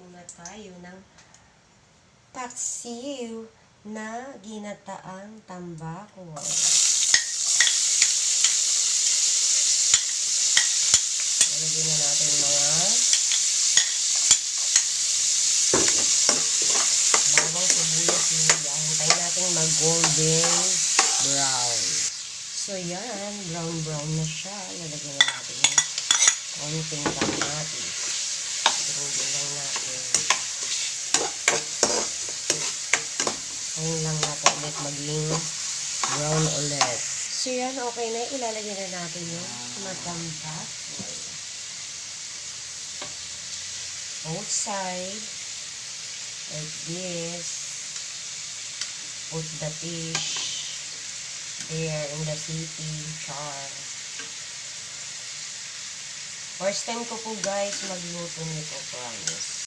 muna tayo ng paksiw na ginataang tambakol. Lalagyan na natin mga bawang, sibuyas, luya. Hintayin natin mag-golden brown. So yan, brown na siya. Lalagyan na natin yung konting kamatis. Durugin lang natin. Ngayon lang natin ulit maging brown ulit. So yan, okay na. Ilalagay na natin yung matampak. Both side. Like this. Put the fish there in the city char. First time ko po guys magluto nito, promise.